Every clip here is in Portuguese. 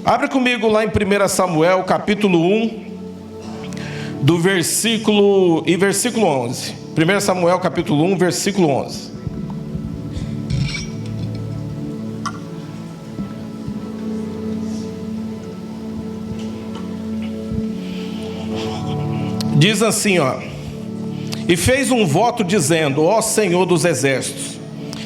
Abre comigo lá em 1 Samuel, capítulo 1, versículo 11. 1 Samuel, capítulo 1, versículo 11. Diz assim, e fez um voto dizendo: ó Senhor dos exércitos,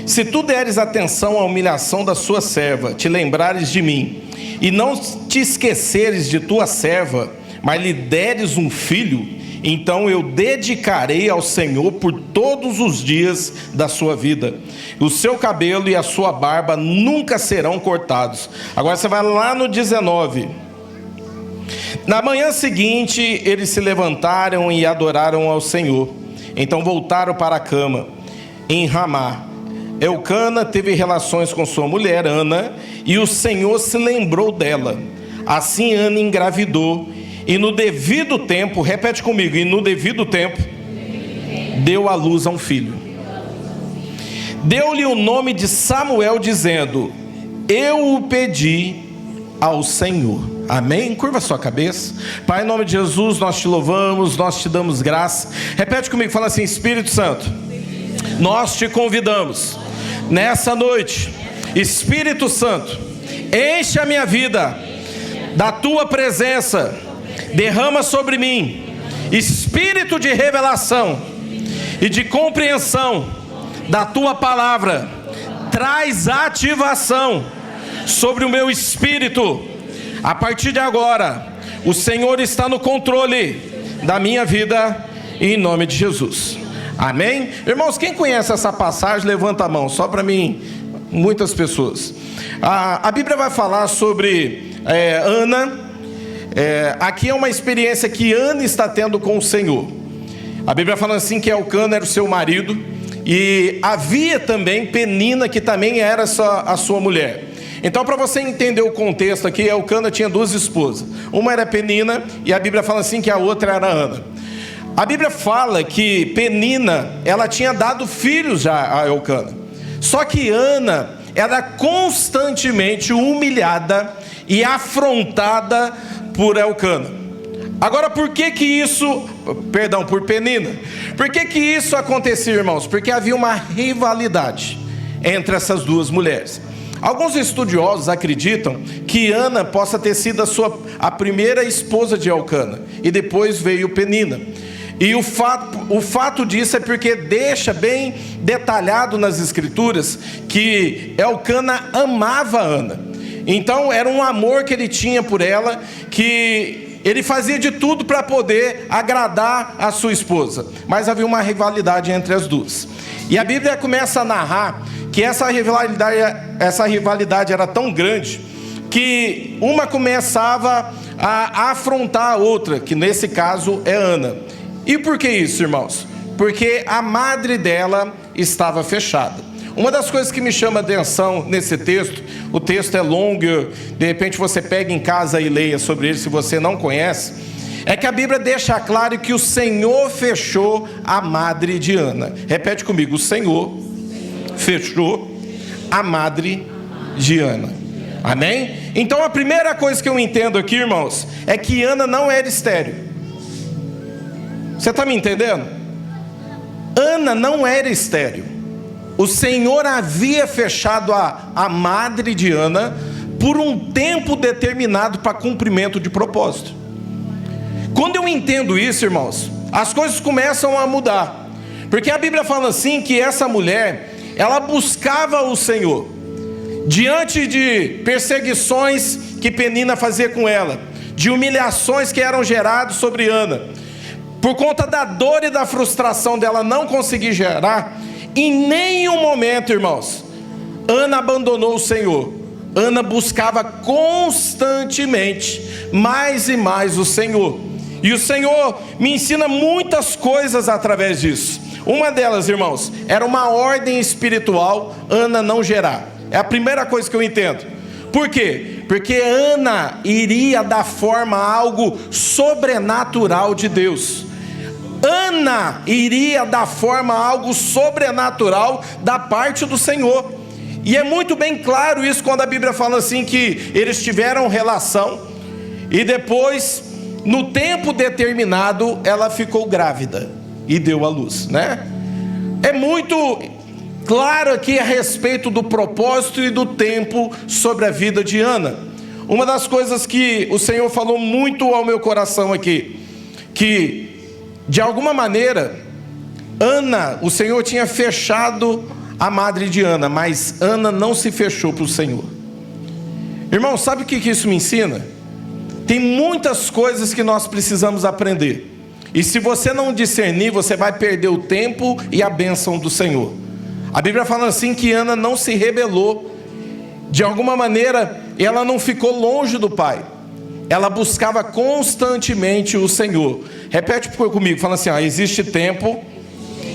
se tu deres atenção à humilhação da sua serva, te lembrares de mim, e não te esqueceres de tua serva, mas lhe deres um filho, então eu dedicarei ao Senhor por todos os dias da sua vida. O seu cabelo e a sua barba nunca serão cortados. Agora você vai lá no 19. Na manhã seguinte, eles se levantaram e adoraram ao Senhor. Então voltaram para a cama em Ramá. Elcana teve relações com sua mulher Ana, e o Senhor se lembrou dela. Assim Ana engravidou, e no devido tempo, repete comigo, e no devido tempo, deu à luz a um filho. Deu-lhe o nome de Samuel, dizendo: eu o pedi ao Senhor. Amém? Curva sua cabeça. Pai, em nome de Jesus, nós te louvamos, nós te damos graça. Repete comigo, fala assim: Espírito Santo, nós te convidamos nessa noite. Espírito Santo, enche a minha vida da tua presença, derrama sobre mim espírito de revelação e de compreensão da tua palavra. Traz ativação sobre o meu espírito. A partir de agora, o Senhor está no controle da minha vida, em nome de Jesus. Amém? Irmãos, quem conhece essa passagem, levanta a mão, só para mim, muitas pessoas. A Bíblia vai falar sobre Ana. Aqui é uma experiência que Ana está tendo com o Senhor. A Bíblia fala assim que Elcana era o seu marido, e havia também Penina, que também era a sua mulher. Então, para você entender o contexto aqui, Elcana tinha duas esposas. Uma era Penina, e a Bíblia fala assim que a outra era Ana. A Bíblia fala que Penina, ela tinha dado filhos já a Elcana. Só que Ana era constantemente humilhada e afrontada por Elcana. Agora, por Penina? Por que isso acontecia, irmãos? Porque havia uma rivalidade entre essas duas mulheres. Alguns estudiosos acreditam que Ana possa ter sido a primeira esposa de Elcana, e depois veio Penina. E o fato disso é porque deixa bem detalhado nas escrituras que Elcana amava Ana. Então era um amor que ele tinha por ela, que ele fazia de tudo para poder agradar a sua esposa. Mas havia uma rivalidade entre as duas. E a Bíblia começa a narrar que essa rivalidade era tão grande que uma começava a afrontar a outra, que nesse caso é Ana. E por que isso, irmãos? Porque a madre dela estava fechada. Uma das coisas que me chama a atenção nesse texto, o texto é longo, de repente você pega em casa e leia sobre ele se você não conhece, é que a Bíblia deixa claro que o Senhor fechou a madre de Ana. Repete comigo: o Senhor fechou a madre de Ana. Amém? Então a primeira coisa que eu entendo aqui, irmãos, é que Ana não era estéril. Você está me entendendo? Ana não era estéril. O Senhor havia fechado a madre de Ana por um tempo determinado para cumprimento de propósito. Quando eu entendo isso, irmãos, as coisas começam a mudar. Porque a Bíblia fala assim que essa mulher, ela buscava o Senhor diante de perseguições que Penina fazia com ela, de humilhações que eram geradas sobre Ana. Por conta da dor e da frustração dela não conseguir gerar, em nenhum momento, irmãos, Ana abandonou o Senhor. Ana buscava constantemente mais e mais o Senhor. E o Senhor me ensina muitas coisas através disso. Uma delas, irmãos, era uma ordem espiritual, Ana não gerar. É a primeira coisa que eu entendo. Por quê? Porque Ana iria dar forma a algo sobrenatural de Deus. Ana iria dar forma a algo sobrenatural da parte do Senhor. E é muito bem claro isso quando a Bíblia fala assim que eles tiveram relação e depois, no tempo determinado, ela ficou grávida e deu à luz, né? É muito claro aqui a respeito do propósito e do tempo sobre a vida de Ana. Uma das coisas que o Senhor falou muito ao meu coração aqui, que de alguma maneira Ana, o Senhor tinha fechado a madre de Ana, mas Ana não se fechou para o Senhor. Irmão, sabe o que isso me ensina? Tem muitas coisas que nós precisamos aprender, e se você não discernir, você vai perder o tempo e a bênção do Senhor. A Bíblia fala assim que Ana não se rebelou, de alguma maneira ela não ficou longe do Pai, ela buscava constantemente o Senhor. Repete comigo, fala assim, existe tempo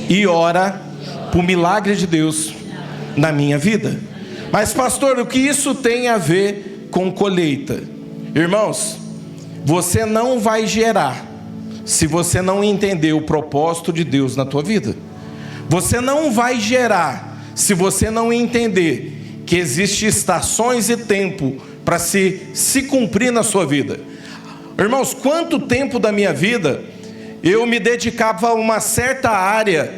e hora para o milagre de Deus na minha vida. Mas pastor, o que isso tem a ver com colheita? Irmãos, você não vai gerar se você não entender o propósito de Deus na tua vida. Você não vai gerar se você não entender que existem estações e tempo para se cumprir na sua vida. Irmãos, quanto tempo da minha vida eu me dedicava a uma certa área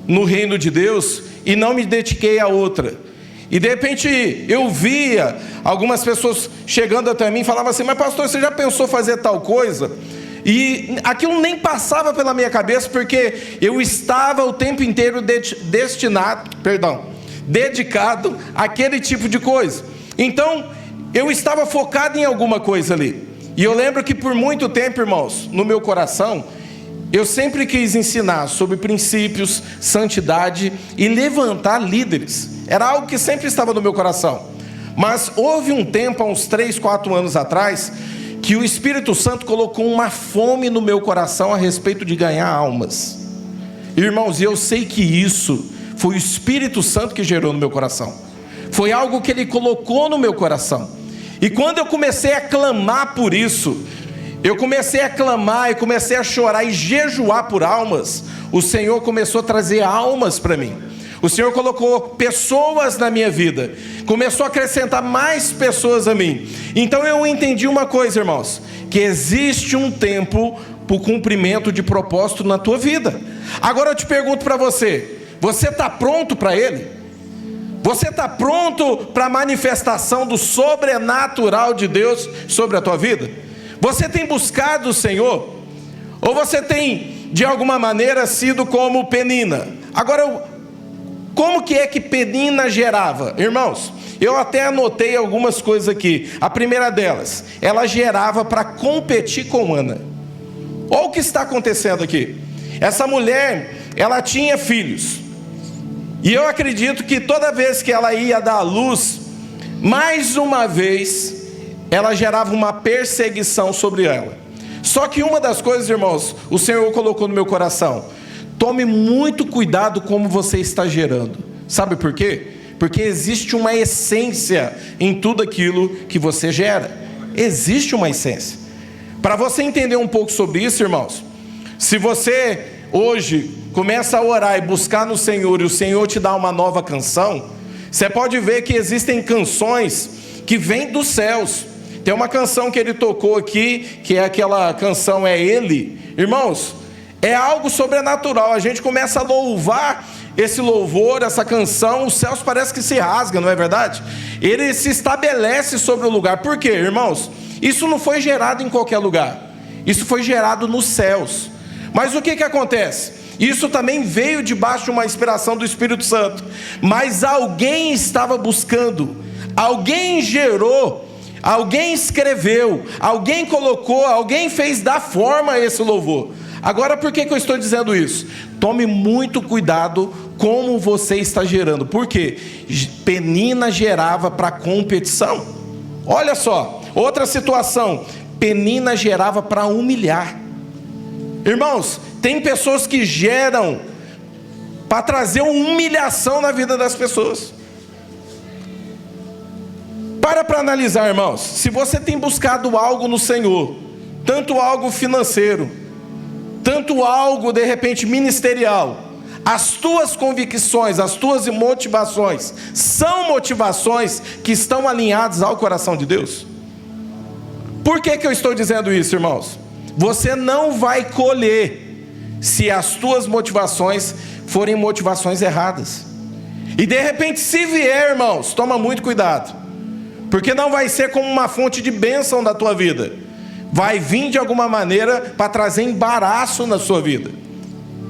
no reino de Deus e não me dediquei a outra. E de repente eu via algumas pessoas chegando até mim e falavam assim, mas pastor, você já pensou fazer tal coisa? E aquilo nem passava pela minha cabeça, porque eu estava o tempo inteiro dedicado àquele tipo de coisa. Então eu estava focado em alguma coisa ali. E eu lembro que por muito tempo, irmãos, no meu coração, eu sempre quis ensinar sobre princípios, santidade e levantar líderes. Era algo que sempre estava no meu coração. Mas houve um tempo, há uns 3, 4 anos atrás, que o Espírito Santo colocou uma fome no meu coração a respeito de ganhar almas. Irmãos, eu sei que isso foi o Espírito Santo que gerou no meu coração. Foi algo que Ele colocou no meu coração. E quando eu comecei a clamar por isso, eu comecei a clamar e comecei a chorar e jejuar por almas, o Senhor começou a trazer almas para mim. O Senhor colocou pessoas na minha vida, começou a acrescentar mais pessoas a mim. Então eu entendi uma coisa, irmãos, que existe um tempo para o cumprimento de propósito na tua vida. Agora eu te pergunto para você, você está pronto para ele? Você está pronto para a manifestação do sobrenatural de Deus sobre a tua vida? Você tem buscado o Senhor? Ou você tem, de alguma maneira, sido como Penina? Agora, como que é que Penina gerava? Irmãos, eu até anotei algumas coisas aqui. A primeira delas, ela gerava para competir com Ana. Olha o que está acontecendo aqui. Essa mulher, ela tinha filhos. E eu acredito que toda vez que ela ia dar à luz, mais uma vez, ela gerava uma perseguição sobre ela. Só que uma das coisas, irmãos, o Senhor colocou no meu coração: tome muito cuidado como você está gerando. Sabe por quê? Porque existe uma essência em tudo aquilo que você gera. Existe uma essência. Para você entender um pouco sobre isso, irmãos, se você hoje começa a orar e buscar no Senhor, e o Senhor te dá uma nova canção, você pode ver que existem canções que vêm dos céus. Tem uma canção que ele tocou aqui, que é aquela canção É Ele. Irmãos, é algo sobrenatural. A gente começa a louvar esse louvor, essa canção, os céus parece que se rasgam, não é verdade? Ele se estabelece sobre o lugar. Por quê, irmãos? Isso não foi gerado em qualquer lugar. Isso foi gerado nos céus. Mas o que acontece? Isso também veio debaixo de uma inspiração do Espírito Santo. Mas alguém estava buscando, alguém gerou, alguém escreveu, alguém colocou, alguém fez dar forma a esse louvor. Agora, por que eu estou dizendo isso? Tome muito cuidado como você está gerando. Por quê? Penina gerava para competição. Olha só, outra situação. Penina gerava para humilhar. Irmãos, tem pessoas que geram para trazer uma humilhação na vida das pessoas. Para analisar, irmãos. Se você tem buscado algo no Senhor, tanto algo financeiro, tanto algo de repente ministerial, As tuas convicções, as tuas motivações, são motivações que estão alinhadas ao coração de Deus? Por que eu estou dizendo isso, irmãos? Você não vai colher se as tuas motivações forem motivações erradas. E de repente, se vier, irmãos, toma muito cuidado, porque não vai ser como uma fonte de bênção da tua vida. Vai vir de alguma maneira para trazer embaraço na sua vida.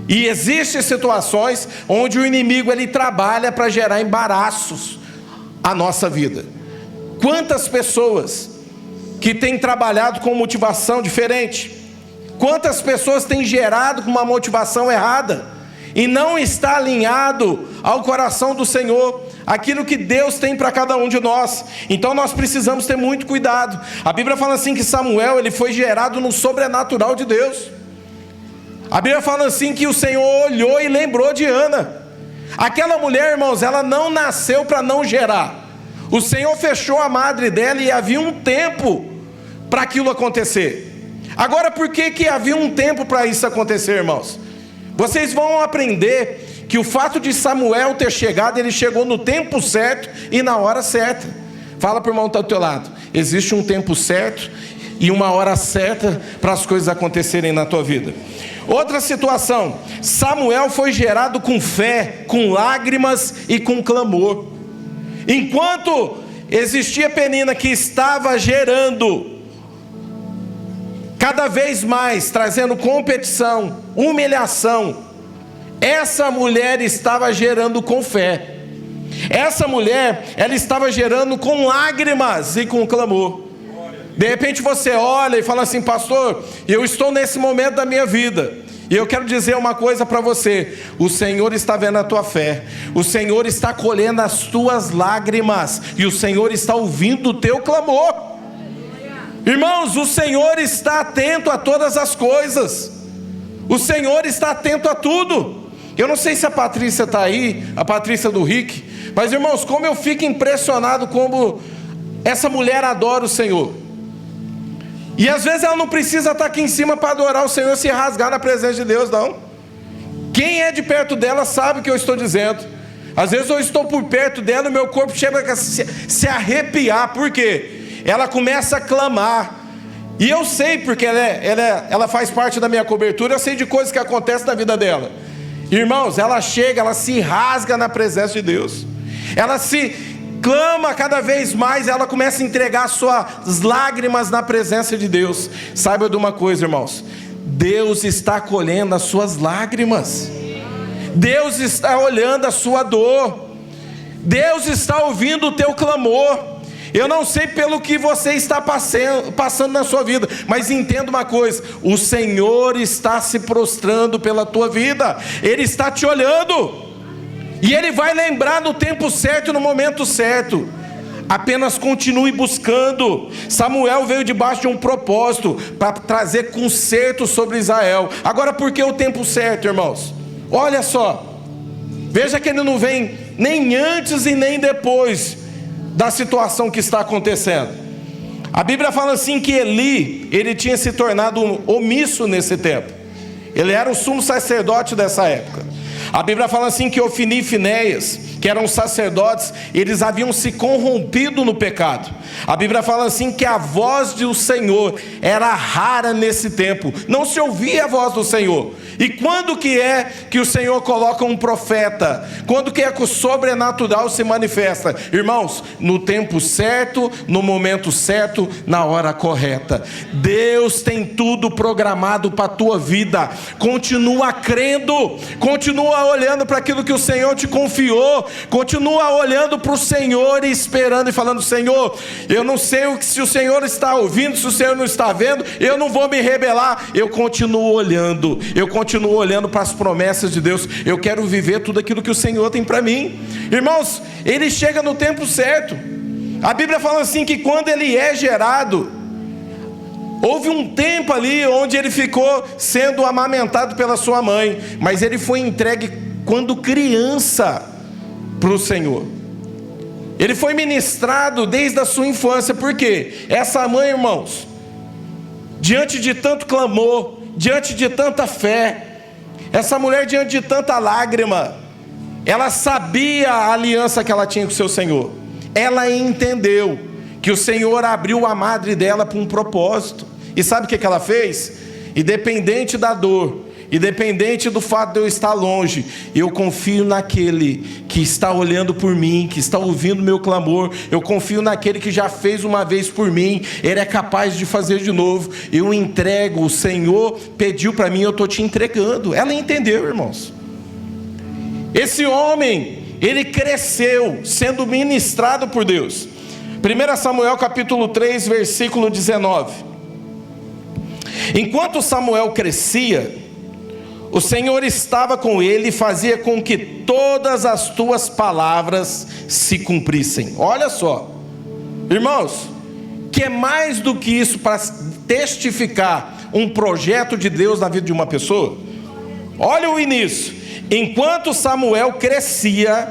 E existem situações onde o inimigo ele trabalha para gerar embaraços à nossa vida. Quantas pessoas que têm trabalhado com motivação diferente? Quantas pessoas têm gerado com uma motivação errada e não está alinhado ao coração do Senhor, aquilo que Deus tem para cada um de nós? Então nós precisamos ter muito cuidado. A Bíblia fala assim que Samuel ele foi gerado no sobrenatural de Deus. A Bíblia fala assim que o Senhor olhou e lembrou de Ana. Aquela mulher, irmãos, ela não nasceu para não gerar. O Senhor fechou a madre dela e havia um tempo para aquilo acontecer. Agora, por que havia um tempo para isso acontecer, irmãos? Vocês vão aprender que o fato de Samuel ter chegado, ele chegou no tempo certo e na hora certa. Fala para o irmão que está do teu lado. Existe um tempo certo e uma hora certa para as coisas acontecerem na tua vida. Outra situação, Samuel foi gerado com fé, com lágrimas e com clamor. Enquanto existia Penina que estava gerando cada vez mais, trazendo competição, humilhação, essa mulher estava gerando com fé. Essa mulher, ela estava gerando com lágrimas e com clamor. De repente você olha e fala assim: pastor, eu estou nesse momento da minha vida, e eu quero dizer uma coisa para você: o Senhor está vendo a tua fé, o Senhor está colhendo as tuas lágrimas, e o Senhor está ouvindo o teu clamor. Irmãos, o Senhor está atento a todas as coisas, o Senhor está atento a tudo. Eu não sei se a Patrícia está aí, a Patrícia do Rick, mas irmãos, como eu fico impressionado como essa mulher adora o Senhor. E às vezes ela não precisa estar aqui em cima para adorar o Senhor, se rasgar na presença de Deus, não. Quem é de perto dela sabe o que eu estou dizendo. Às vezes eu estou por perto dela e meu corpo chega a se arrepiar. Por quê? Ela começa a clamar. E eu sei, porque ela faz parte da minha cobertura, eu sei de coisas que acontecem na vida dela. Irmãos, ela chega, ela se rasga na presença de Deus. Ela se clama cada vez mais, ela começa a entregar suas lágrimas na presença de Deus. Saiba de uma coisa, irmãos: Deus está colhendo as suas lágrimas, Deus está olhando a sua dor, Deus está ouvindo o teu clamor. Eu não sei pelo que você está passando na sua vida, mas entenda uma coisa: o Senhor está se prostrando pela tua vida, Ele está te olhando. E Ele vai lembrar no tempo certo e no momento certo. Apenas continue buscando. Samuel veio debaixo de um propósito, para trazer conserto sobre Israel. Agora, por que o tempo certo, irmãos? Olha só, veja que ele não vem nem antes e nem depois da situação que está acontecendo. A Bíblia fala assim que Eli, ele tinha se tornado omisso nesse tempo. Ele era o sumo sacerdote dessa época. A Bíblia fala assim que Ofni e Finéias, que eram sacerdotes, eles haviam se corrompido no pecado. A Bíblia fala assim que a voz do Senhor era rara nesse tempo, não se ouvia a voz do Senhor. E quando que é que o Senhor coloca um profeta? Quando que é que o sobrenatural se manifesta? Irmãos, no tempo certo, no momento certo, na hora correta. Deus tem tudo programado para a tua vida. Continua crendo, continua olhando para aquilo que o Senhor te confiou, continua olhando para o Senhor e esperando e falando: Senhor, eu não sei se o Senhor está ouvindo, se o Senhor não está vendo, eu não vou me rebelar. Eu continuo olhando para as promessas de Deus. Eu quero viver tudo aquilo que o Senhor tem para mim. Irmãos, ele chega no tempo certo. A Bíblia fala assim que quando ele é gerado, houve um tempo ali onde ele ficou sendo amamentado pela sua mãe, mas ele foi entregue quando criança para o Senhor. Ele foi ministrado desde a sua infância. Por quê? Essa mãe, irmãos, diante de tanto clamor, diante de tanta fé, Essa mulher, diante de tanta lágrima, ela sabia a aliança que ela tinha com o seu Senhor. Ela entendeu que o Senhor abriu a madre dela para um propósito. E sabe o que ela fez? Independente da dor, independente do fato de eu estar longe, eu confio naquele que está olhando por mim, que está ouvindo meu clamor. Eu confio naquele que já fez uma vez por mim, ele é capaz de fazer de novo. Eu entrego, o Senhor pediu para mim, eu estou te entregando. Ela entendeu, irmãos. Esse homem, ele cresceu sendo ministrado por Deus. 1 Samuel capítulo 3, versículo 19. Enquanto Samuel crescia, o Senhor estava com ele e fazia com que todas as tuas palavras se cumprissem. Olha só, irmãos, que é mais do que isso para testificar um projeto de Deus na vida de uma pessoa? Olha o início. Enquanto Samuel crescia,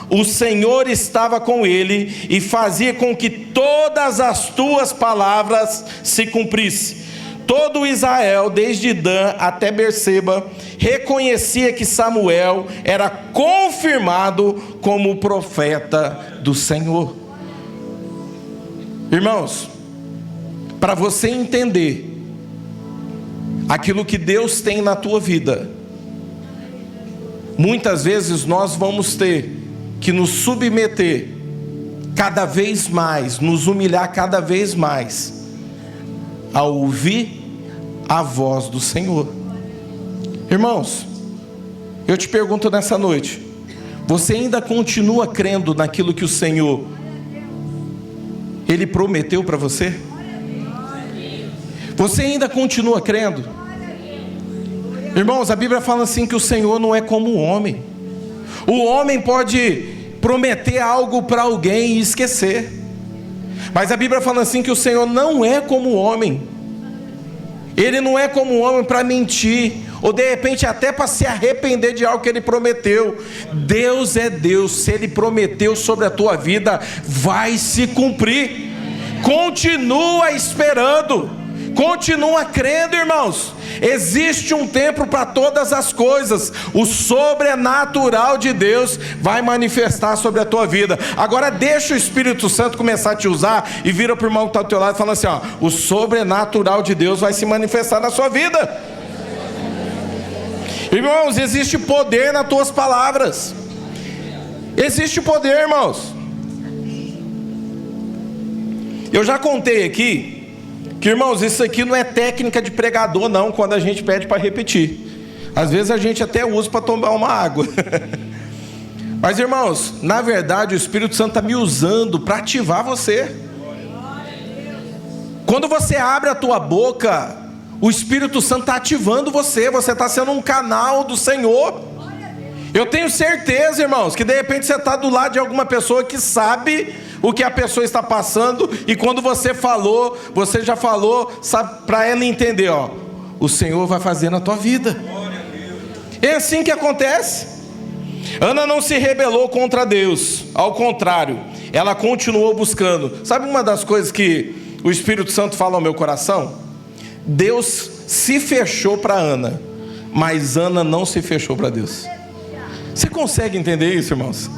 o Senhor estava com ele e fazia com que todas as tuas palavras se cumprissem. Todo Israel, desde Dan até Berseba, reconhecia que Samuel era confirmado como profeta do Senhor. Irmãos, para você entender aquilo que Deus tem na tua vida, muitas vezes nós vamos ter que nos submeter cada vez mais, nos humilhar cada vez mais, a ouvir a voz do Senhor. Irmãos, eu te pergunto nessa noite, você ainda continua crendo naquilo que o Senhor, Ele prometeu para você? Você ainda continua crendo? Irmãos, a Bíblia fala assim que o Senhor não é como o homem. O homem pode prometer algo para alguém e esquecer, mas a Bíblia fala assim que o Senhor não é como o homem. Ele não é como o homem para mentir, ou de repente até para se arrepender de algo que Ele prometeu. Deus é Deus. Se Ele prometeu sobre a tua vida, vai se cumprir. Continua esperando, continua crendo, irmãos. Existe um tempo para todas as coisas. O sobrenatural de Deus vai manifestar sobre a tua vida. Agora deixa o Espírito Santo começar a te usar e vira para o irmão que está ao teu lado e fala assim, ó, o sobrenatural de Deus vai se manifestar na sua vida. Irmãos, existe poder nas tuas palavras. Existe poder, irmãos. Eu já contei aqui que, irmãos, isso aqui não é técnica de pregador não, quando a gente pede para repetir. Às vezes a gente até usa para tomar uma água. Mas, irmãos, na verdade o Espírito Santo está me usando para ativar você. Quando você abre a tua boca, o Espírito Santo está ativando você. Você está sendo um canal do Senhor. Eu tenho certeza, irmãos, que de repente você está do lado de alguma pessoa que sabe o que a pessoa está passando, e quando você falou, você já falou, sabe, para ela entender, ó, o Senhor vai fazer na tua vida. É assim que acontece. Ana não se rebelou contra Deus, ao contrário, ela continuou buscando. Sabe uma das coisas que o Espírito Santo fala ao meu coração? Deus se fechou para Ana, mas Ana não se fechou para Deus. Você consegue entender isso, irmãos?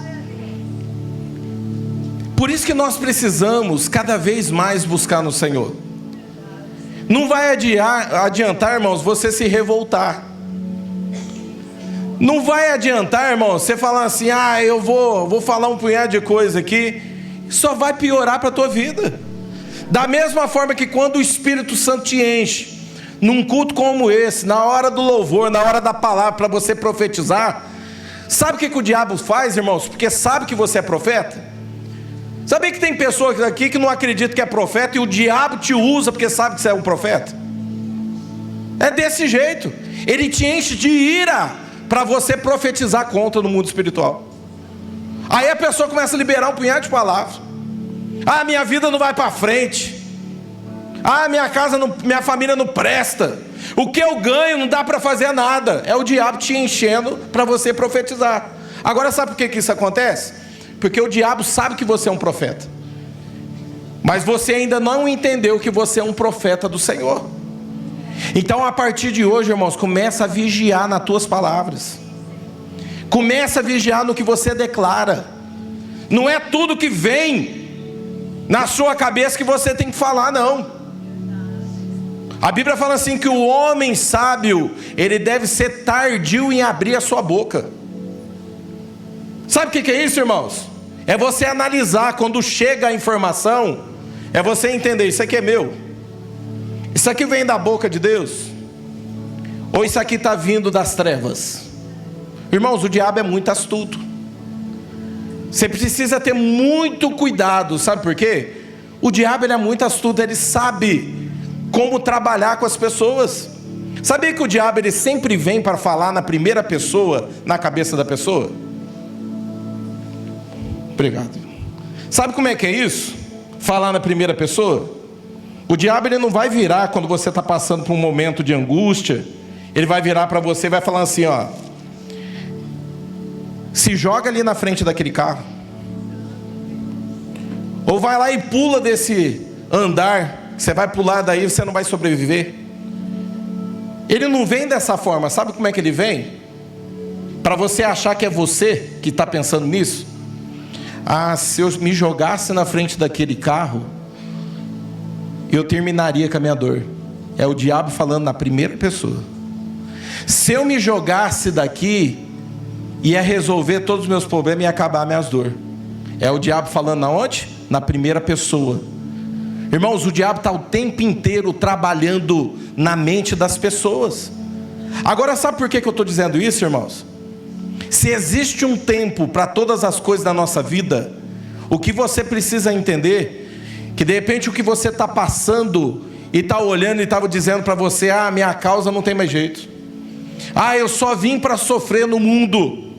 Por isso que nós precisamos cada vez mais buscar no Senhor. Não vai adiantar, irmãos, você se revoltar. Não vai adiantar, irmãos, você falar assim, eu vou falar um punhado de coisa aqui. Só vai piorar para a tua vida. Da mesma forma que quando o Espírito Santo te enche, num culto como esse, na hora do louvor, na hora da palavra, para você profetizar, sabe o que o diabo faz, irmãos? Porque sabe que você é profeta. Sabia que tem pessoas aqui que não acreditam que é profeta, e o diabo te usa porque sabe que você é um profeta? É desse jeito. Ele te enche de ira para você profetizar contra no mundo espiritual. Aí a pessoa começa a liberar um punhado de palavras. Minha vida não vai para frente. Minha família não presta. O que eu ganho não dá para fazer nada. É o diabo te enchendo para você profetizar. Agora sabe por que isso acontece? Porque o diabo sabe que você é um profeta, mas você ainda não entendeu que você é um profeta do Senhor. Então a partir de hoje, irmãos, começa a vigiar nas tuas palavras. Começa a vigiar no que você declara. Não é tudo que vem na sua cabeça que você tem que falar, não. A Bíblia fala assim que o homem sábio, ele deve ser tardio em abrir a sua boca. Sabe o que é isso, irmãos? É você analisar quando chega a informação, é você entender, isso aqui é meu, isso aqui vem da boca de Deus, ou isso aqui está vindo das trevas. Irmãos, o diabo é muito astuto. Você precisa ter muito cuidado, sabe por quê? O diabo, ele é muito astuto, ele sabe como trabalhar com as pessoas. Sabia que o diabo, ele sempre vem para falar na primeira pessoa, na cabeça da pessoa? Obrigado. Sabe como é que é isso? Falar na primeira pessoa? O diabo, ele não vai virar quando você está passando por um momento de angústia. Ele vai virar para você e vai falar assim, ó: se joga ali na frente daquele carro, ou vai lá e pula desse andar, você vai pular daí, você não vai sobreviver. Ele não vem dessa forma. Sabe como é que ele vem? Para você achar que é você que está pensando nisso. Ah, se eu me jogasse na frente daquele carro, eu terminaria com a minha dor. É o diabo falando na primeira pessoa. Se eu me jogasse daqui, ia resolver todos os meus problemas e ia acabar minhas dores. É o diabo falando na onde? Na primeira pessoa. Irmãos, o diabo está o tempo inteiro trabalhando na mente das pessoas. Agora, sabe por que eu estou dizendo isso, irmãos? Se existe um tempo para todas as coisas da nossa vida, o que você precisa entender, que de repente o que você está passando, e está olhando e estava dizendo para você: ah, minha causa não tem mais jeito, ah, eu só vim para sofrer no mundo,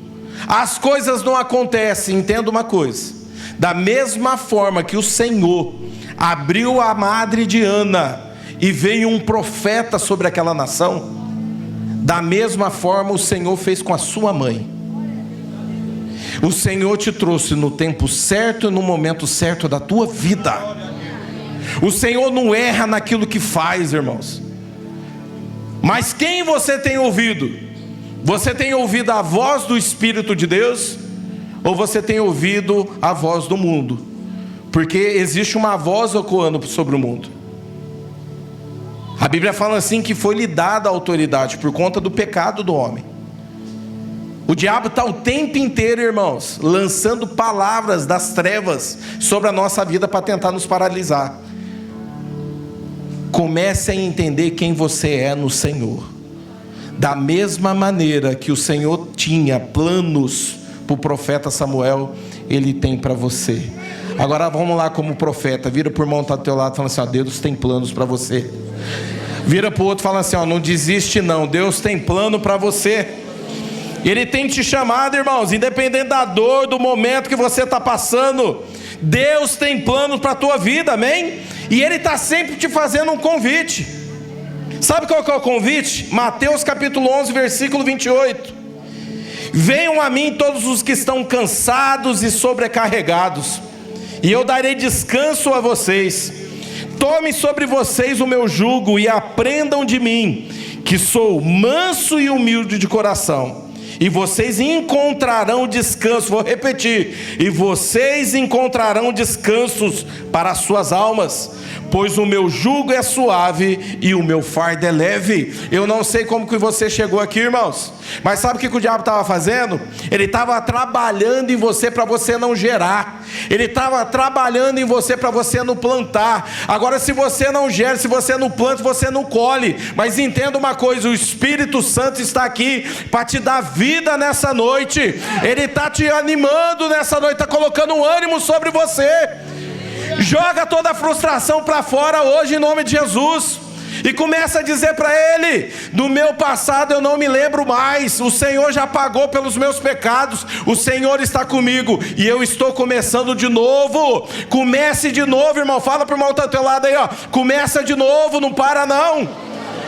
as coisas não acontecem. Entenda uma coisa: da mesma forma que o Senhor abriu a madre de Ana e veio um profeta sobre aquela nação, da mesma forma o Senhor fez com a sua mãe. O Senhor te trouxe no tempo certo e no momento certo da tua vida. O Senhor não erra naquilo que faz, irmãos. Mas quem você tem ouvido? Você tem ouvido a voz do Espírito de Deus, ou você tem ouvido a voz do mundo? Porque existe uma voz ecoando sobre o mundo. A Bíblia fala assim que foi-lhe dada a autoridade por conta do pecado do homem. O diabo está o tempo inteiro, irmãos, lançando palavras das trevas sobre a nossa vida para tentar nos paralisar. Comece a entender quem você é no Senhor. Da mesma maneira que o Senhor tinha planos para o profeta Samuel, Ele tem para você. Agora vamos lá como profeta. Vira para o irmão que está do teu lado, falando assim: ó, Deus tem planos para você. Vira para o outro, fala assim: ó, não desiste não, Deus tem plano para você. Ele tem te chamado, irmãos, independente da dor, do momento que você está passando, Deus tem planos para a tua vida, amém? E Ele está sempre te fazendo um convite. Sabe qual que é o convite? Mateus capítulo 11, versículo 28. Venham a mim todos os que estão cansados e sobrecarregados, e eu darei descanso a vocês. Tomem sobre vocês o meu jugo e aprendam de mim, que sou manso e humilde de coração, e vocês encontrarão descanso. Vou repetir: e vocês encontrarão descansos para as suas almas, pois o meu jugo é suave e o meu fardo é leve. Eu não sei como que você chegou aqui, irmãos, mas sabe o que o diabo estava fazendo? Ele estava trabalhando em você para você não gerar. Ele estava trabalhando em você para você não plantar. Agora, se você não gera, se você não planta, você não colhe. Mas entenda uma coisa: o Espírito Santo está aqui para te dar vida nessa noite. Ele está te animando nessa noite, está colocando um ânimo sobre você. Joga toda a frustração para fora hoje em nome de Jesus. E começa a dizer para Ele: do meu passado eu não me lembro mais. O Senhor já pagou pelos meus pecados. O Senhor está comigo e eu estou começando de novo. Comece de novo, irmão. Fala para o irmão que está do teu lado aí, ó. Começa de novo, não para não.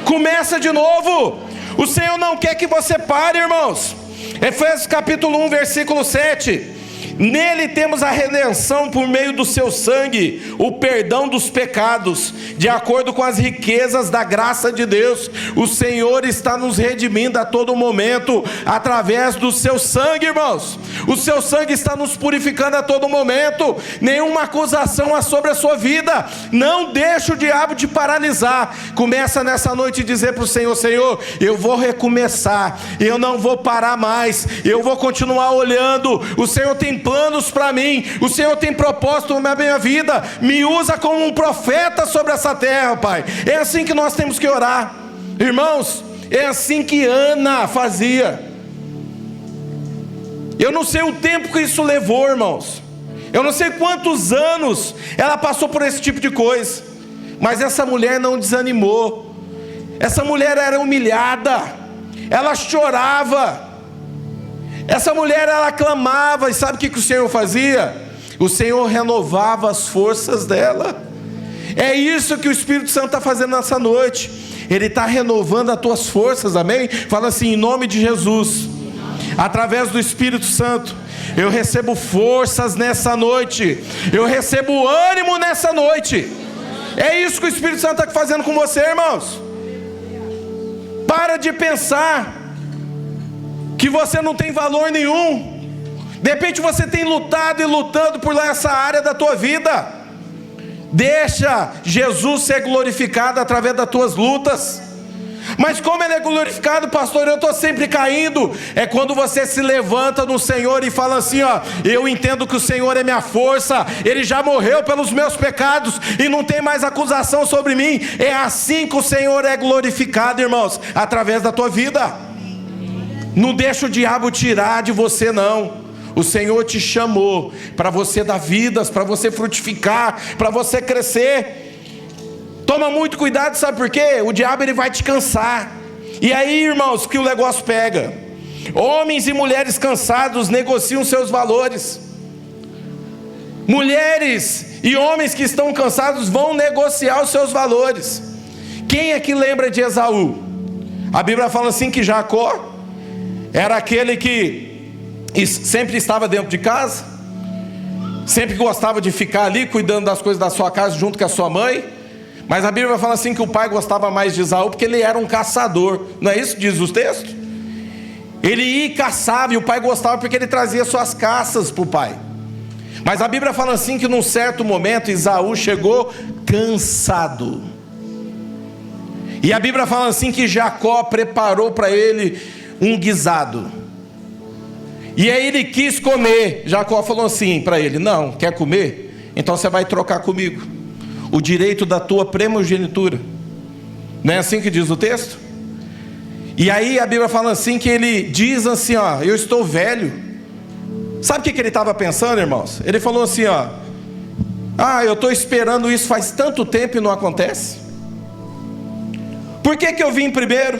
Começa de novo. O Senhor não quer que você pare, irmãos. Efésios capítulo 1, versículo 7. Nele temos a redenção por meio do seu sangue, o perdão dos pecados, de acordo com as riquezas da graça de Deus. O Senhor está nos redimindo a todo momento, através do seu sangue, irmãos. O seu sangue está nos purificando a todo momento. Nenhuma acusação há sobre a sua vida. Não deixe o diabo te paralisar. Começa nessa noite a dizer para o Senhor: Senhor, eu vou recomeçar, eu não vou parar mais, eu vou continuar olhando. O Senhor tem planos para mim, o Senhor tem propósito na minha vida. Me usa como um profeta sobre essa terra, Pai. É assim que nós temos que orar, irmãos. É assim que Ana fazia. Eu não sei o tempo que isso levou, irmãos. Eu não sei quantos anos ela passou por esse tipo de coisa, mas essa mulher não desanimou. Essa mulher era humilhada, ela chorava. Essa mulher, ela clamava. E sabe o que o Senhor fazia? O Senhor renovava as forças dela. É isso que o Espírito Santo está fazendo nessa noite. Ele está renovando as tuas forças, amém? Fala assim: em nome de Jesus, através do Espírito Santo, eu recebo forças nessa noite, eu recebo ânimo nessa noite. É isso que o Espírito Santo está fazendo com você, irmãos. Para de pensar que você não tem valor nenhum. De repente você tem lutado e lutando por essa área da tua vida. Deixa Jesus ser glorificado através das tuas lutas. Mas como Ele é glorificado, pastor? Eu estou sempre caindo. É quando você se levanta no Senhor e fala assim: ó, eu entendo que o Senhor é minha força, Ele já morreu pelos meus pecados e não tem mais acusação sobre mim. É assim que o Senhor é glorificado, irmãos, através da tua vida. Não deixa o diabo tirar de você, não. O Senhor te chamou para você dar vidas, para você frutificar, para você crescer. Toma muito cuidado, sabe por quê? O diabo, ele vai te cansar. E aí, irmãos, que o negócio pega. Homens e mulheres cansados negociam seus valores. Mulheres e homens que estão cansados vão negociar os seus valores. Quem é que lembra de Esaú? A Bíblia fala assim que Jacó era aquele que sempre estava dentro de casa, sempre gostava de ficar ali cuidando das coisas da sua casa junto com a sua mãe. Mas a Bíblia fala assim que o pai gostava mais de Esaú porque ele era um caçador. Não é isso que diz os textos? Ele ia e caçava, e o pai gostava porque ele trazia suas caças para o pai. Mas a Bíblia fala assim que num certo momento Esaú chegou cansado. E a Bíblia fala assim que Jacó preparou para ele um guisado. E aí ele quis comer. Jacó falou assim para ele: não, quer comer? Então você vai trocar comigo o direito da tua primogenitura. Não é assim que diz o texto? E aí a Bíblia fala assim que ele diz assim: ó, eu estou velho. Sabe o que ele estava pensando, irmãos? Ele falou assim: ó, eu estou esperando isso faz tanto tempo e não acontece. Por que eu vim primeiro?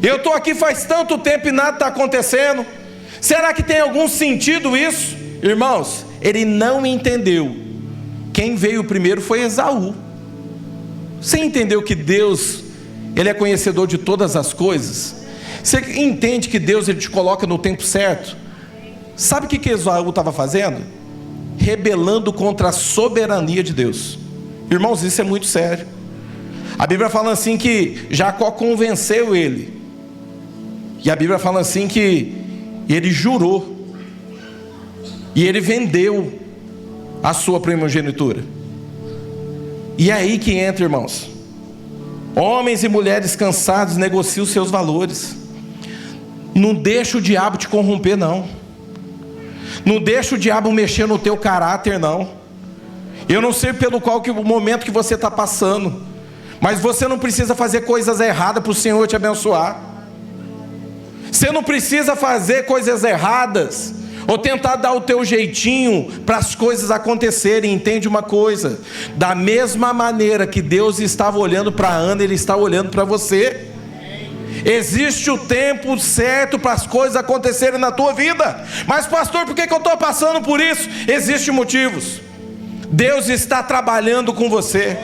Eu estou aqui faz tanto tempo e nada está acontecendo. Será que tem algum sentido isso? Irmãos, ele não entendeu. Quem veio primeiro foi Esaú. Você entendeu que Deus, Ele é conhecedor de todas as coisas? Você entende que Deus, Ele te coloca no tempo certo? Sabe o que Esaú estava fazendo? Rebelando contra a soberania de Deus. Irmãos, isso é muito sério. A Bíblia fala assim que Jacó convenceu ele. E a Bíblia fala assim que ele jurou. E ele vendeu a sua primogenitura. E é aí que entra, irmãos. Homens e mulheres cansados negociam os seus valores. Não deixa o diabo te corromper, não. Não deixa o diabo mexer no teu caráter, não. Eu não sei pelo qual o momento que você está passando, mas você não precisa fazer coisas erradas para o Senhor te abençoar. Você não precisa fazer coisas erradas ou tentar dar o teu jeitinho para as coisas acontecerem. Entende uma coisa? Da mesma maneira que Deus estava olhando para Ana, Ele está olhando para você. Existe o tempo certo para as coisas acontecerem na tua vida. Mas pastor, por que eu estou passando por isso? Existem motivos. Deus está trabalhando com você.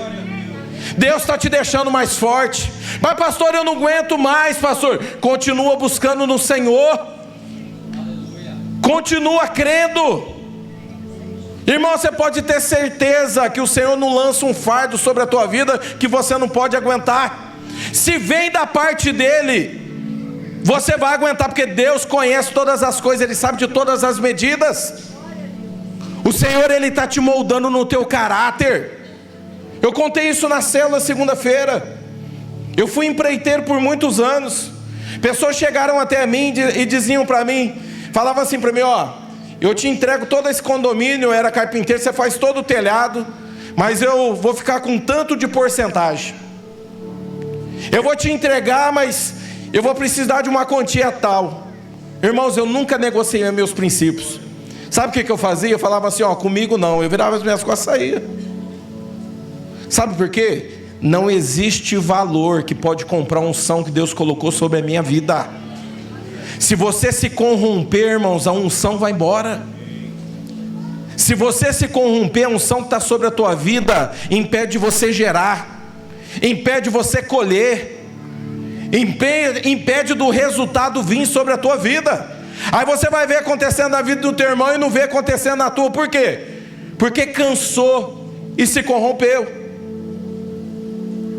Deus está te deixando mais forte. Mas pastor, eu não aguento mais, pastor. Continua buscando no Senhor. Continua crendo. Irmão, você pode ter certeza que o Senhor não lança um fardo sobre a tua vida que você não pode aguentar. Se vem da parte dele, você vai aguentar, porque Deus conhece todas as coisas, Ele sabe de todas as medidas. O Senhor, Ele está te moldando no teu caráter. Eu contei isso na célula segunda-feira. Eu fui empreiteiro por muitos anos. Pessoas chegaram até mim e diziam para mim, falavam assim para mim, ó, eu te entrego todo esse condomínio, eu era carpinteiro, você faz todo o telhado, mas eu vou ficar com tanto de porcentagem. Eu vou te entregar, mas eu vou precisar de uma quantia tal. Irmãos, eu nunca negociei meus princípios. Sabe o que eu fazia? Eu falava assim, ó, comigo não. Eu virava as minhas costas e saía. Sabe por quê? Não existe valor que pode comprar a unção que Deus colocou sobre a minha vida. Se você se corromper, irmãos, a unção vai embora. Se você se corromper, a unção que está sobre a tua vida impede você gerar, impede você colher, impede do resultado vir sobre a tua vida. Aí você vai ver acontecendo na vida do teu irmão e não vê acontecendo na tua. Por quê? Porque cansou e se corrompeu.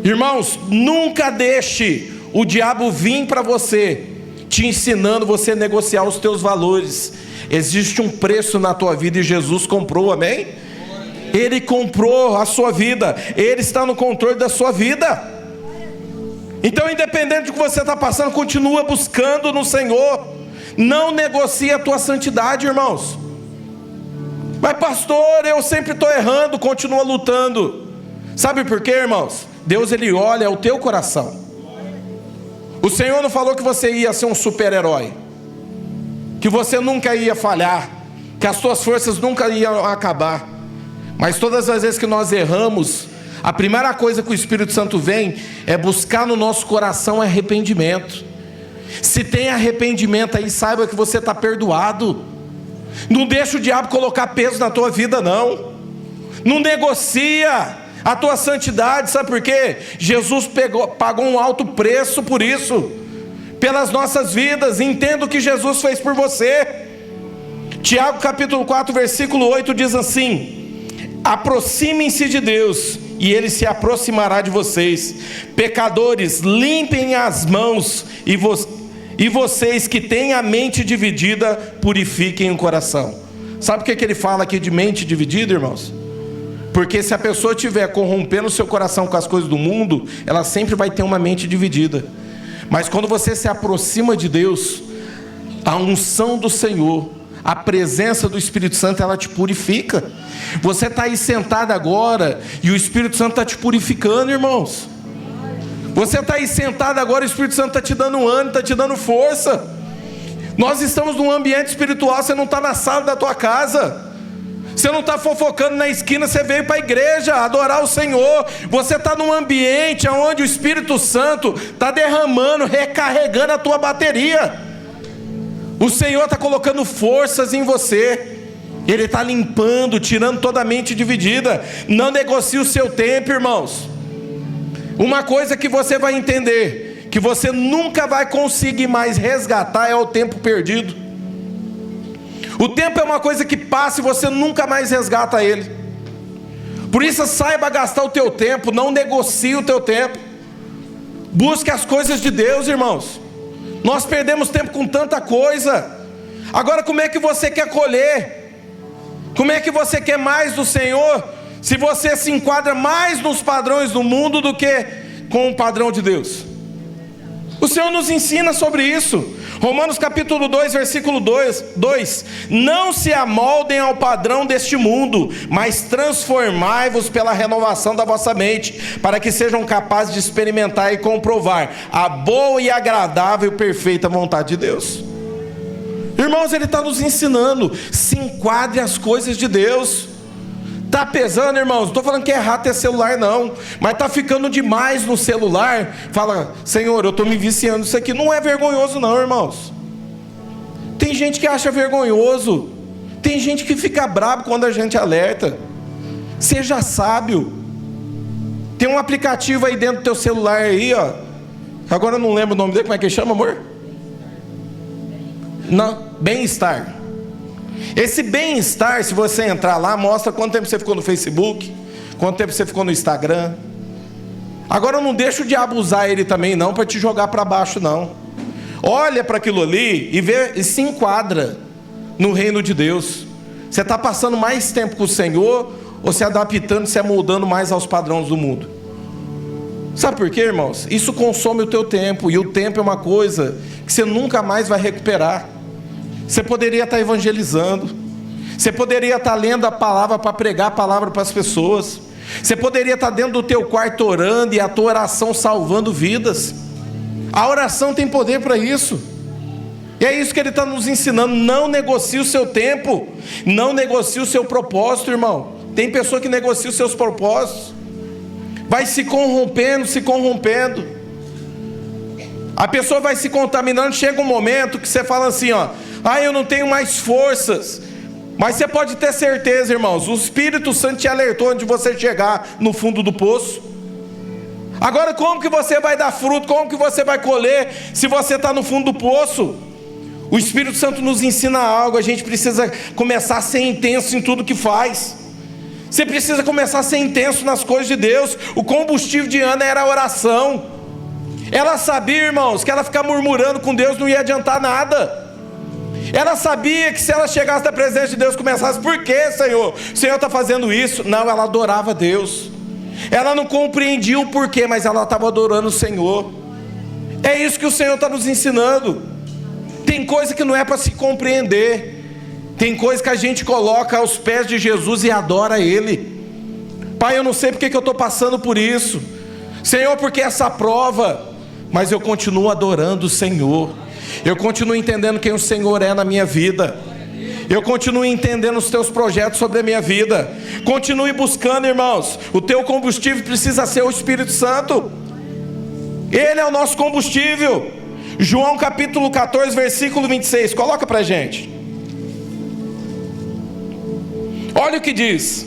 Irmãos, nunca deixe o diabo vir para você te ensinando você a negociar os teus valores. Existe um preço na tua vida e Jesus comprou, amém? Ele comprou a sua vida, Ele está no controle da sua vida. Então, independente do que você está passando, continua buscando no Senhor. Não negocie a tua santidade, irmãos. Mas pastor, eu sempre estou errando. Continua lutando. Sabe por quê, irmãos? Deus, Ele olha o teu coração. O Senhor não falou que você ia ser um super-herói, que você nunca ia falhar, que as suas forças nunca iam acabar. Mas todas as vezes que nós erramos, a primeira coisa que o Espírito Santo vem é buscar no nosso coração arrependimento. Se tem arrependimento aí, saiba que você está perdoado. Não deixa o diabo colocar peso na tua vida, não. Não negocia a tua santidade. Sabe por quê? Jesus pagou um alto preço por isso, pelas nossas vidas. Entenda o que Jesus fez por você. Tiago capítulo 4 versículo 8 diz assim: aproximem-se de Deus e Ele se aproximará de vocês. Pecadores, limpem as mãos, e vocês que têm a mente dividida, purifiquem o coração. Sabe o que ele fala aqui de mente dividida, irmãos? Porque se a pessoa estiver corrompendo o seu coração com as coisas do mundo, ela sempre vai ter uma mente dividida. Mas quando você se aproxima de Deus, a unção do Senhor, a presença do Espírito Santo, ela te purifica. Você está aí sentado agora e o Espírito Santo está te purificando, irmãos. Você está aí sentado agora e o Espírito Santo está te dando ânimo, está te dando força. Nós estamos num ambiente espiritual. Você não está na sala da tua casa, você não está fofocando na esquina, você veio para a igreja adorar o Senhor. Você está num ambiente onde o Espírito Santo está derramando, recarregando a tua bateria. O Senhor está colocando forças em você. Ele está limpando, tirando toda a mente dividida. Não negocie o seu tempo, irmãos. Uma coisa que você vai entender, que você nunca vai conseguir mais resgatar, é o tempo perdido. O tempo é uma coisa que passa e você nunca mais resgata ele. Por isso, saiba gastar o teu tempo, não negocie o teu tempo. Busque as coisas de Deus, irmãos. Nós perdemos tempo com tanta coisa. Agora, como é que você quer colher? Como é que você quer mais do Senhor, se você se enquadra mais nos padrões do mundo do que com o padrão de Deus? O Senhor nos ensina sobre isso. Romanos capítulo 2, versículo 2: não se amoldem ao padrão deste mundo, mas transformai-vos pela renovação da vossa mente, para que sejam capazes de experimentar e comprovar a boa e agradável e perfeita vontade de Deus. Irmãos, Ele está nos ensinando, se enquadre as coisas de Deus. Está pesando, irmãos? Não estou falando que é errado ter celular, não, mas está ficando demais no celular. Fala: Senhor, eu estou me viciando nisso aqui. Não é vergonhoso não, irmãos. Tem gente que acha vergonhoso, tem gente que fica bravo quando a gente alerta. Seja sábio. Tem um aplicativo aí dentro do teu celular aí, ó. Agora eu não lembro o nome dele. Como é que chama, amor? Não, Bem-Estar. Esse bem-estar, se você entrar lá, mostra quanto tempo você ficou no Facebook, quanto tempo você ficou no Instagram. Agora não deixa o diabo usar ele também não, para te jogar para baixo não. Olha para aquilo ali e vê, e se enquadra no reino de Deus. Você está passando mais tempo com o Senhor, ou se adaptando, se amoldando mais aos padrões do mundo? Sabe por quê, irmãos? Isso consome o teu tempo, e o tempo é uma coisa que você nunca mais vai recuperar. Você poderia estar evangelizando, você poderia estar lendo a palavra para pregar a palavra para as pessoas, você poderia estar dentro do teu quarto orando, e a tua oração salvando vidas. A oração tem poder para isso, e é isso que ele está nos ensinando. Não negocie o seu tempo, não negocie o seu propósito, irmão. Tem pessoa que negocia os seus propósitos, vai se corrompendo, a pessoa vai se contaminando. Chega um momento que você fala assim, ó, eu não tenho mais forças. Mas você pode ter certeza, irmãos, o Espírito Santo te alertou antes de você chegar no fundo do poço. Agora, como que você vai dar fruto, como que você vai colher, se você está no fundo do poço? O Espírito Santo nos ensina algo. A gente precisa começar a ser intenso em tudo que faz. Você precisa começar a ser intenso nas coisas de Deus. O combustível de Ana era a oração. Ela sabia, irmãos, que ela ficar murmurando com Deus não ia adiantar nada. Ela sabia que se ela chegasse na presença de Deus, começasse, por que, Senhor? O Senhor está fazendo isso? Não, ela adorava Deus. Ela não compreendia o porquê, mas ela estava adorando o Senhor. É isso que o Senhor está nos ensinando. Tem coisa que não é para se compreender. Tem coisa que a gente coloca aos pés de Jesus e adora Ele. Pai, eu não sei porque que eu estou passando por isso. Senhor, porque essa prova? Mas eu continuo adorando o Senhor. Eu continuo entendendo quem o Senhor é na minha vida. Eu continuo entendendo os teus projetos sobre a minha vida. Continue buscando, irmãos. O teu combustível precisa ser o Espírito Santo. Ele é o nosso combustível. João capítulo 14, versículo 26. Coloca pra gente. Olha o que diz: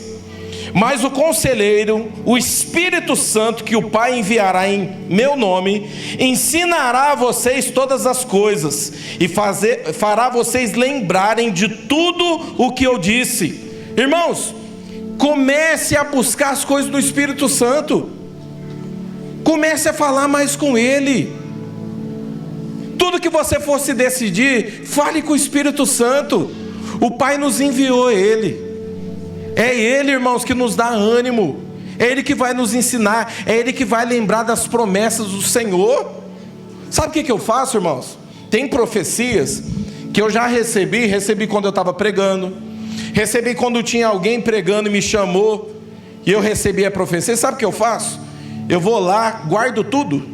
mas o Conselheiro, o Espírito Santo, que o Pai enviará em meu nome, ensinará a vocês todas as coisas, e fará vocês lembrarem de tudo o que eu disse. Irmãos, comece a buscar as coisas do Espírito Santo. Comece a falar mais com Ele. Tudo que você for se decidir, fale com o Espírito Santo. O Pai nos enviou Ele. É Ele, irmãos, que nos dá ânimo. É Ele que vai nos ensinar. É Ele que vai lembrar das promessas do Senhor. Sabe o que eu faço, irmãos? Tem profecias que eu já recebi quando eu estava pregando, recebi quando tinha alguém pregando e me chamou, e eu recebi a profecia. Sabe o que eu faço? Eu vou lá, guardo tudo.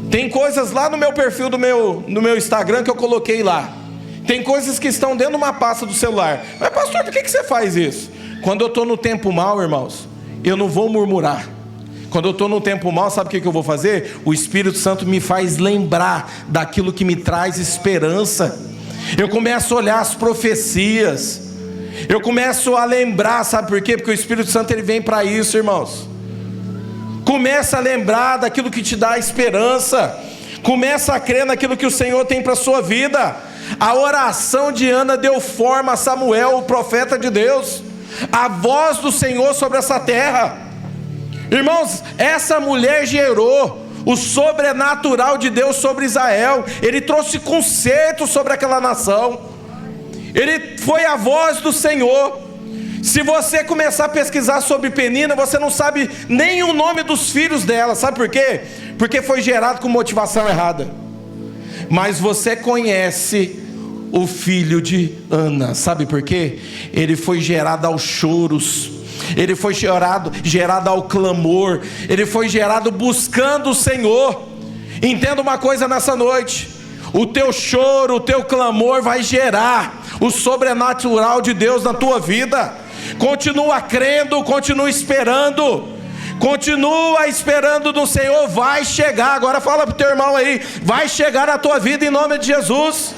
Tem coisas lá no meu perfil no meu Instagram que eu coloquei lá. Tem coisas que estão dentro de uma pasta do celular. Mas pastor, por que você faz isso? Quando eu estou no tempo mal, irmãos, eu não vou murmurar. Quando eu estou no tempo mal, sabe o que eu vou fazer? O Espírito Santo me faz lembrar daquilo que me traz esperança. Eu começo a olhar as profecias. Eu começo a lembrar, sabe por quê? Porque o Espírito Santo ele vem para isso, irmãos. Começa a lembrar daquilo que te dá esperança. Começa a crer naquilo que o Senhor tem para a sua vida. A oração de Ana deu forma a Samuel, o profeta de Deus, a voz do Senhor sobre essa terra. Irmãos, essa mulher gerou o sobrenatural de Deus sobre Israel. Ele trouxe conserto sobre aquela nação. Ele foi a voz do Senhor. Se você começar a pesquisar sobre Penina, você não sabe nem o nome dos filhos dela. Sabe por quê? Porque foi gerado com motivação errada. Mas você conhece o filho de Ana. Sabe por quê? Ele foi gerado aos choros. Ele foi gerado ao clamor. Ele foi gerado buscando o Senhor. Entenda uma coisa nessa noite: o teu choro, o teu clamor vai gerar o sobrenatural de Deus na tua vida. Continua crendo, continua esperando. Continua esperando no Senhor, vai chegar. Agora fala para o teu irmão aí: vai chegar na tua vida em nome de Jesus.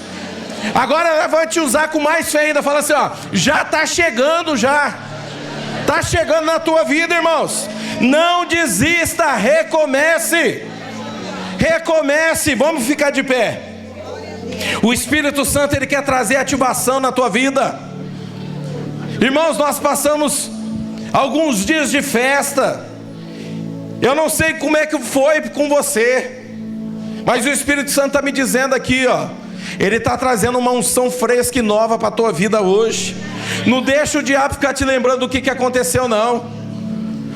Agora vai te usar com mais fé ainda. Fala assim, ó, já está chegando, já está chegando na tua vida, irmãos. Não desista, recomece. Recomece. Vamos ficar de pé. O Espírito Santo, ele quer trazer ativação na tua vida. Irmãos, nós passamos alguns dias de festa. Eu não sei como é que foi com você, mas o Espírito Santo está me dizendo aqui, ó, ele está trazendo uma unção fresca e nova para a tua vida hoje. Não deixa o diabo ficar te lembrando do que aconteceu, não.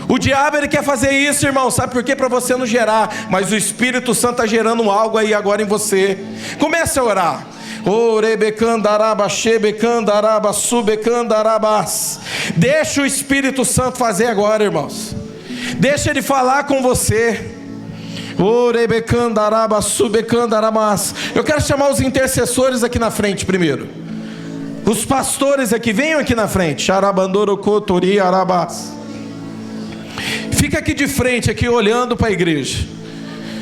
O diabo, ele quer fazer isso, irmão, sabe por quê? Para você não gerar, mas o Espírito Santo está gerando algo aí agora em você. Comece a orar. Deixa o Espírito Santo fazer agora, irmãos. Deixa ele falar com você. Eu quero chamar os intercessores aqui na frente primeiro. Os pastores aqui, venham aqui na frente. Fica aqui de frente, aqui olhando para a igreja.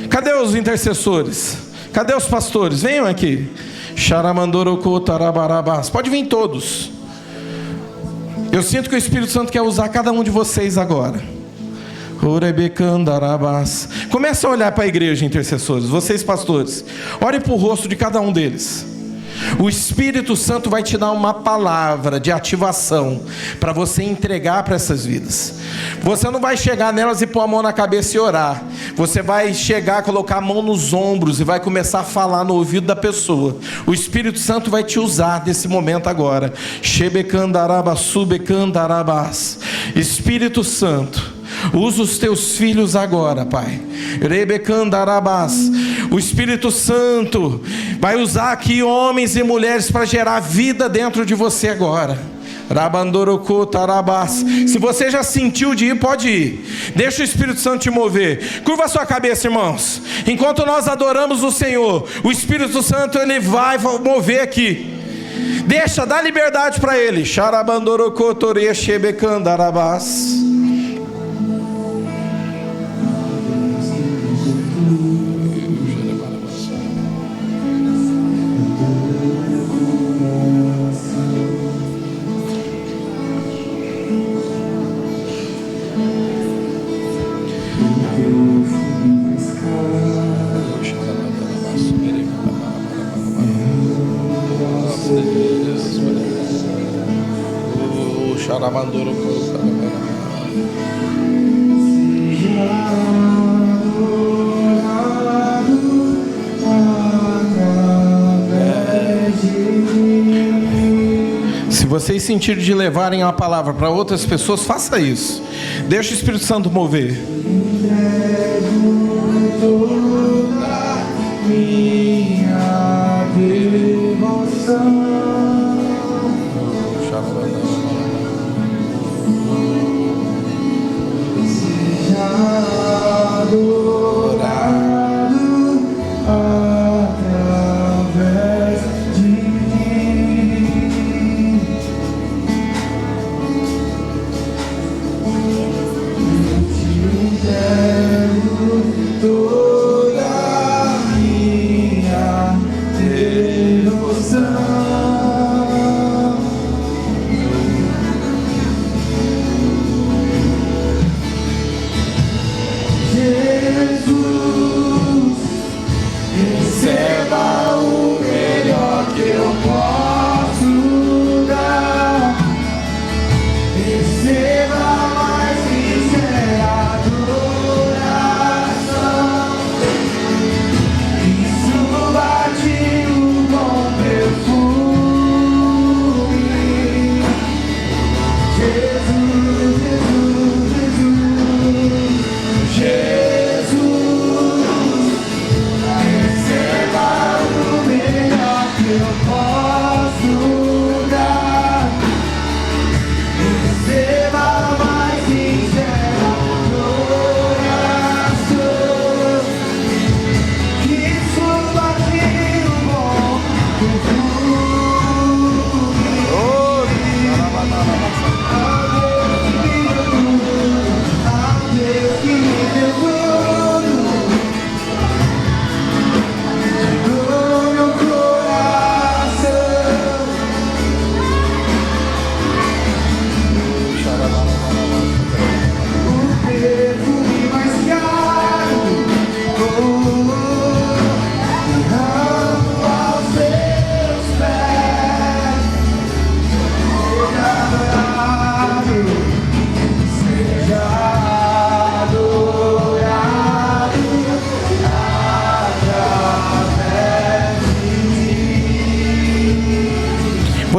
Cadê os intercessores? Cadê os pastores? Venham aqui. Pode vir todos. Eu sinto que o Espírito Santo quer usar cada um de vocês agora. Comece a olhar para a igreja, intercessores. Vocês, pastores, olhem para o rosto de cada um deles. O Espírito Santo vai te dar uma palavra de ativação para você entregar para essas vidas. Você não vai chegar nelas e pôr a mão na cabeça e orar. Você vai chegar, colocar a mão nos ombros e vai começar a falar no ouvido da pessoa. O Espírito Santo vai te usar nesse momento agora. Espírito Santo, usa os teus filhos agora, Pai. O Espírito Santo vai usar aqui homens e mulheres para gerar vida dentro de você agora. Se você já sentiu de ir, pode ir. Deixa o Espírito Santo te mover. Curva a sua cabeça, irmãos. Enquanto nós adoramos o Senhor, o Espírito Santo, ele vai mover aqui. Deixa, dá liberdade para ele. Se vocês sentirem de levarem a palavra para outras pessoas, faça isso. Deixa o Espírito Santo mover. Toda minha devoção. Adorado através de mim. Eu te entrego toda a minha devoção.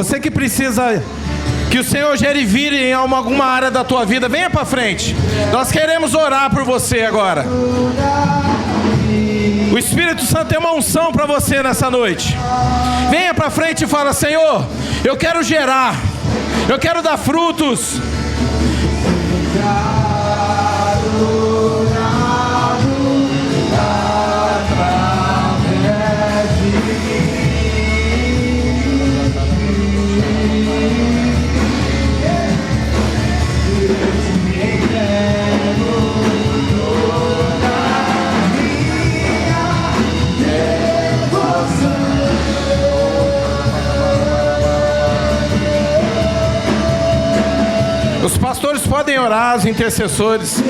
Você que precisa que o Senhor gere e vire em alguma área da tua vida, venha para frente. Nós queremos orar por você agora. O Espírito Santo tem uma unção para você nessa noite. Venha para frente e fala: Senhor, eu quero gerar, eu quero dar frutos. Os pastores podem orar, os intercessores.